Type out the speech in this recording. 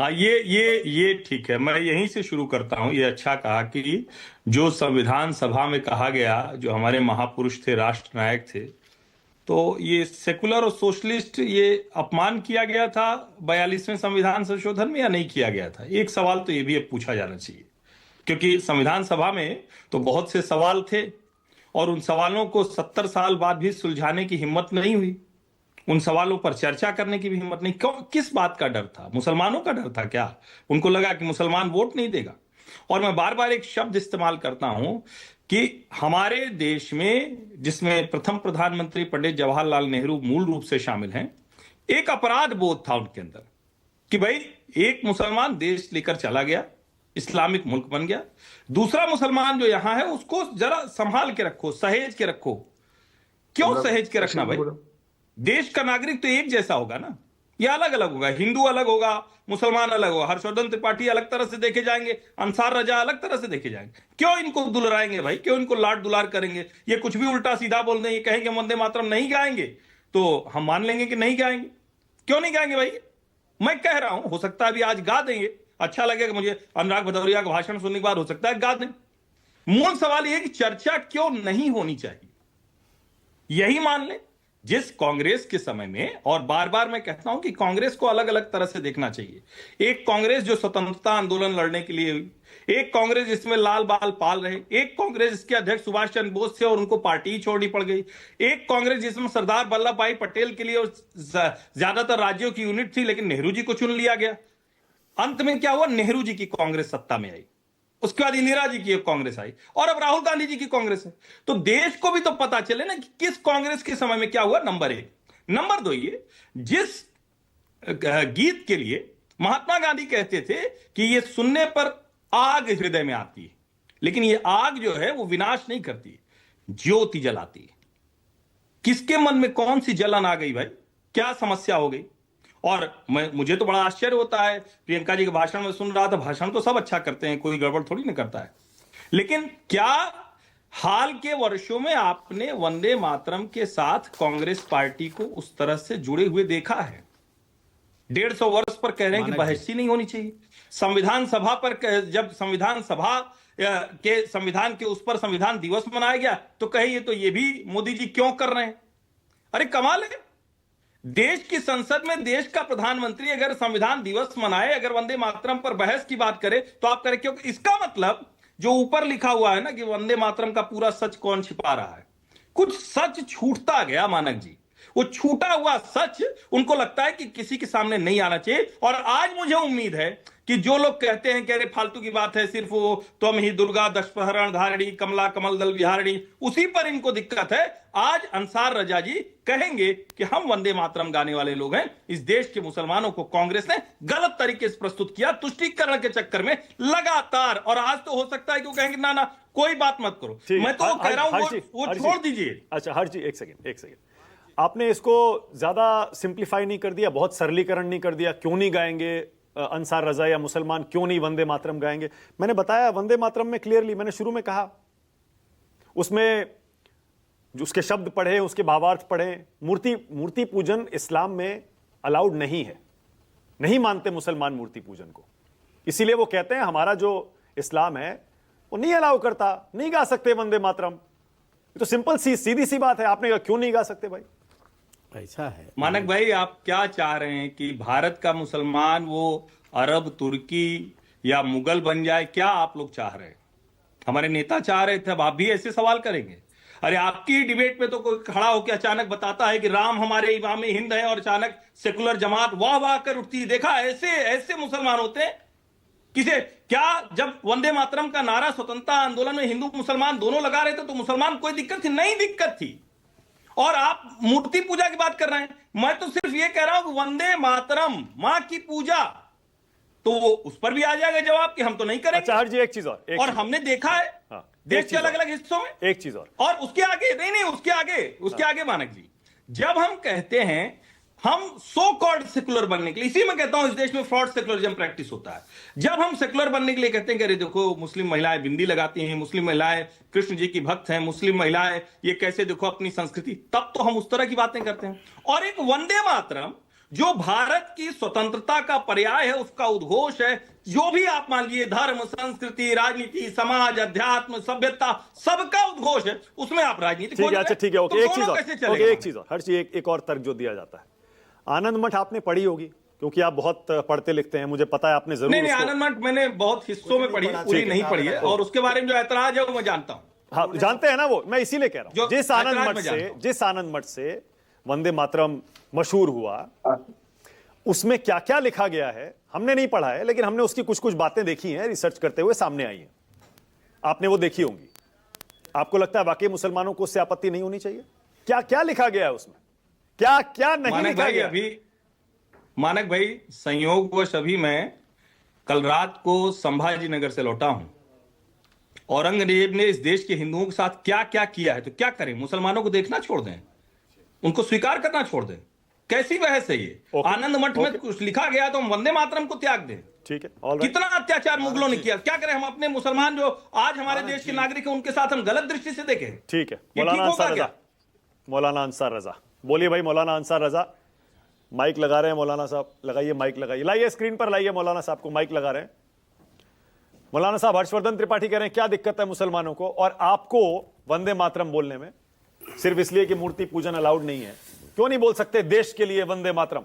हाँ, ये ठीक है। मैं यहीं से शुरू करता हूँ। ये अच्छा कहा कि जो संविधान सभा में कहा गया, जो हमारे महापुरुष थे, राष्ट्र नायक थे, तो ये सेकुलर और सोशलिस्ट, ये अपमान किया गया था 42वें संविधान संशोधन में या नहीं किया गया था? एक सवाल तो ये भी अब पूछा जाना चाहिए, क्योंकि संविधान सभा में तो बहुत से सवाल थे और उन सवालों को 70 साल बाद भी सुलझाने की हिम्मत नहीं हुई। उन सवालों पर चर्चा करने की भी हिम्मत नहीं। क्यों? किस बात का डर था? मुसलमानों का डर था क्या? उनको लगा कि मुसलमान वोट नहीं देगा। और मैं बार बार एक शब्द इस्तेमाल करता हूं कि हमारे देश में, जिसमें प्रथम प्रधानमंत्री पंडित जवाहरलाल नेहरू मूल रूप से शामिल हैं, एक अपराध बोध था उनके अंदर कि भाई, एक मुसलमान देश लेकर चला गया, इस्लामिक मुल्क बन गया, दूसरा मुसलमान जो यहां है उसको जरा संभाल के रखो, सहेज के रखो। क्यों सहेज के रखना भाई? देश का नागरिक तो एक जैसा होगा ना, या अलग अलग होगा? हिंदू अलग होगा, मुसलमान अलग होगा, हर्षवर्धन त्रिपाठी अलग तरह से देखे जाएंगे, अंसार रजा अलग तरह से देखे जाएंगे। क्यों इनको दुलराएंगे भाई? क्यों इनको लाड दुलार करेंगे? ये कुछ भी उल्टा सीधा बोल देंगे, कहेंगे वंदे मातरम नहीं गाएंगे, तो हम मान लेंगे कि नहीं गाएंगे। क्यों नहीं गाएंगे भाई? मैं कह रहा हूं, हो सकता है अभी आज गा देंगे, अच्छा लगेगा मुझे, अनुराग भदौरिया का भाषण सुनने के बाद हो सकता है गा दें। मूल सवाल यह कि चर्चा क्यों नहीं होनी चाहिए, यही मान ले। जिस कांग्रेस के समय में, और बार बार मैं कहता हूं कि कांग्रेस को अलग अलग तरह से देखना चाहिए। एक कांग्रेस जो स्वतंत्रता आंदोलन लड़ने के लिए हुई, एक कांग्रेस जिसमें लाल बाल पाल रहे, एक कांग्रेस जिसके अध्यक्ष सुभाष चंद्र बोस थे और उनको पार्टी ही छोड़नी पड़ गई, एक कांग्रेस जिसमें सरदार वल्लभ भाई पटेल के लिए और ज्यादातर राज्यों की यूनिट थी, लेकिन नेहरू जी को चुन लिया गया। अंत में क्या हुआ? नेहरू जी की कांग्रेस सत्ता में आई, उसके बाद इंदिरा जी की एक कांग्रेस आई, और अब राहुल गांधी जी की कांग्रेस है। तो देश को भी तो पता चले ना कि किस कांग्रेस के समय में क्या हुआ, नंबर एक। नंबर दो, ये जिस गीत के लिए महात्मा गांधी कहते थे कि ये सुनने पर आग हृदय में आती है, लेकिन ये आग जो है वो विनाश नहीं करती, ज्योति जलाती है। किसके मन में कौन सी जलन आ गई भाई? क्या समस्या हो गई? और मुझे तो बड़ा आश्चर्य होता है, प्रियंका जी के भाषण में सुन रहा था, भाषण तो सब अच्छा करते हैं, कोई गड़बड़ थोड़ी ना करता है, लेकिन क्या हाल के वर्षों में आपने वंदे मातरम के साथ कांग्रेस पार्टी को उस तरह से जुड़े हुए देखा है? 150 वर्ष पर कह रहे हैं कि बहस ही नहीं होनी चाहिए। संविधान सभा पर जब संविधान सभा के संविधान के उस पर संविधान दिवस मनाया गया तो कहे ये भी मोदी जी क्यों कर रहे हैं? अरे कमाल है। देश की संसद में देश का प्रधानमंत्री अगर संविधान दिवस मनाए, अगर वंदे मातरम पर बहस की बात करे, तो आप करें क्यों? इसका मतलब जो ऊपर लिखा हुआ है ना कि वंदे मातरम का पूरा सच कौन छिपा रहा है, कुछ सच छूटता गया मानक जी। वो छूटा हुआ सच उनको लगता है कि किसी के सामने नहीं आना चाहिए। और आज मुझे उम्मीद है कि जो लोग कहते हैं कि अरे फालतू की बात है, सिर्फ वो तुम ही दुर्गा दशपहरण धारिणी कमला कमल दल विहारिणी, उसी पर इनको दिक्कत है। आज अंसार रजा जी कहेंगे कि हम वंदे मातरम गाने वाले लोग हैं। इस देश के मुसलमानों को कांग्रेस ने गलत तरीके से प्रस्तुत किया, तुष्टीकरण के चक्कर में लगातार। और आज तो हो सकता है कि वो कहेंगे ना ना कोई बात मत करो। मैं तो कह रहा हूं वो छोड़ दीजिए। अच्छा हर्ष जी, एक सेकेंड, आपने इसको ज्यादा सिंप्लीफाई नहीं कर दिया, बहुत सरलीकरण नहीं कर दिया? क्यों नहीं गाएंगे अंसार रजा या मुसलमान, क्यों नहीं वंदे मातरम गाएंगे? मैंने बताया वंदे मातरम में क्लियरली, मैंने शुरू में कहा, उसमें जो उसके शब्द पढ़े, उसके भावार्थ पढ़े। मूर्ति पूजन इस्लाम में अलाउड नहीं है, नहीं मानते मुसलमान मूर्ति पूजन को, इसीलिए वो कहते हैं हमारा जो इस्लाम है वो नहीं अलाउ करता, नहीं गा सकते वंदे मातरम। ये तो सिंपल सीधी सी बात है। आपने कहा क्यों नहीं गा सकते भाई? ऐसा है मानक भाई, आप क्या चाह रहे हैं कि भारत का मुसलमान वो अरब, तुर्की या मुगल बन जाए? क्या आप लोग चाह रहे हैं? हमारे नेता चाह रहे थे, अब आप भी ऐसे सवाल करेंगे? अरे आपकी डिबेट में तो कोई खड़ा होकर अचानक बताता है कि राम हमारे इमाम हिंद है, और अचानक सेकुलर जमात वाह वाह कर उठती है। देखा, ऐसे ऐसे मुसलमान होते हैं। किसे क्या, जब वंदे मातरम का नारा स्वतंत्रता आंदोलन में हिंदू मुसलमान दोनों लगा रहे थे तो मुसलमान कोई दिक्कत थी? नहीं दिक्कत थी। और आप मूर्ति पूजा की बात कर रहे हैं। मैं तो सिर्फ ये कह रहा हूं कि वंदे मातरम मां की पूजा, तो वो उस पर भी आ जाएगा जवाब कि हम तो नहीं करेंगे। अच्छा हर जी, एक चीज और हमने देखा है देश के अलग अलग हिस्सों में। एक चीज और उसके आगे नहीं, उसके आगे मानक जी, जब हम कहते हैं हम सो कॉल्ड सेकुलर बनने के लिए, इसी में कहता हूं इस देश में फ्रॉड सेकुलरिज्म प्रैक्टिस होता है। जब हम सेकुलर बनने के लिए कहते हैं कि अरे देखो मुस्लिम महिलाएं बिंदी लगाती हैं, मुस्लिम महिलाएं कृष्ण जी की भक्त हैं, मुस्लिम महिलाएं ये कैसे देखो अपनी संस्कृति, तब तो हम उस तरह की बातें करते हैं। और एक वंदे मातरम जो भारत की स्वतंत्रता का पर्याय है, उसका उद्घोष है। जो भी आप मान लीजिए, धर्म, संस्कृति, राजनीति, समाज, अध्यात्म, सभ्यता, सबका उद्घोष है, उसमें आप राजनीति ठीक है, अच्छा ठीक है, तो ओके, एक चीज दोनों और, कैसे ओके, चलेगा? एक चीज और, हर चीज एक और तर्क जो दिया जाता है। आनंद मठ आपने पढ़ी होगी, क्योंकि आप बहुत पढ़ते लिखते हैं, मुझे पता है आपने जरूर नहीं, उसको। आनंद मठ मैंने बहुत हिस्सों में पढ़ी, पूरी नहीं पढ़ी है, और उसके बारे में जो ऐतराज है वो मैं जानता हूं। हाँ, जानते हैं ना वो, मैं इसीलिए कह रहा हूं, जो जिस ऐतराज आनंद मठ मैं से, जानता हूं। जिस आनंद मठ से वंदे मातरम मशहूर हुआ, उसमें क्या क्या लिखा गया है हमने नहीं पढ़ा है, लेकिन हमने उसकी कुछ कुछ बातें देखी हैं, रिसर्च करते हुए सामने आई हैं, आपने वो देखी होंगी। आपको लगता है वाकई मुसलमानों को उससे आपत्ति नहीं होनी चाहिए? क्या क्या लिखा गया है उसमें, क्या क्या नहीं मानक लिखा भाई, गया? अभी मानक भाई, संयोगवश अभी मैं कल रात को संभाजी नगर से लौटा हूं। औरंगजेब ने इस देश के हिंदुओं के साथ क्या क्या किया है, तो क्या करें? मुसलमानों को देखना छोड़ दें? उनको स्वीकार करना छोड़ दें? कैसी बहस है ये? आनंद मठ में कुछ लिखा गया तो हम वंदे मातरम को त्याग दें? ठीक है, ऑल राइट। कितना अत्याचार मुगलों ने किया, क्या करें हम? अपने मुसलमान जो आज हमारे देश के नागरिक हैं, उनके साथ हम गलत दृष्टि से देखें? ठीक है, ये मौलाना ठीक होगा अंसार रजा, क्या? मौलाना अंसार रजा, बोलिए भाई। मौलाना अंसार रजा माइक लगा रहे हैं, मौलाना साहब लगाइए, माइक लगाइए, लाइए स्क्रीन पर लाइए, मौलाना साहब को माइक लगा रहे हैं। मौलाना साहब, हर्षवर्धन त्रिपाठी कह रहे हैं क्या दिक्कत है मुसलमानों को और आपको वंदे मातरम बोलने में? सिर्फ इसलिए कि मूर्ति पूजन अलाउड नहीं है, क्यों नहीं बोल सकते देश के लिए वंदे मातरम?